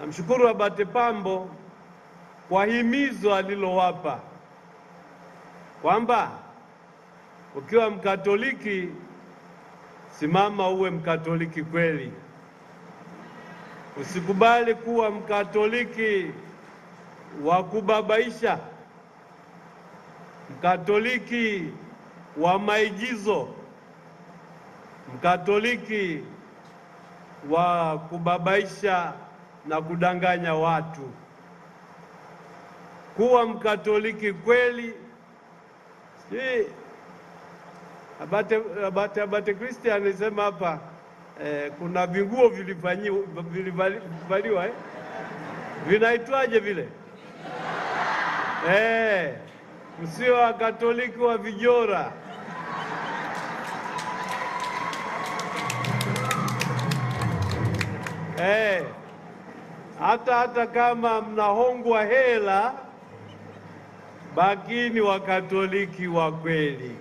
Namshukuru Abate Pambo kwa himizo alilowapa kwamba ukiwa Mkatoliki simama uwe Mkatoliki kweli. Usikubali kuwa Mkatoliki wa kubabaisha, Mkatoliki wa maigizo, Mkatoliki wa kubabaisha na kudanganya watu. Kuwa Mkatoliki kweli. Abate Christian alisema hapa kuna vinguo vilivaliwa vinaitwaje vile? Msio Wakatoliki wa vijora. Hata kama mnahongwa hela, bakini Wakatoliki wa kweli.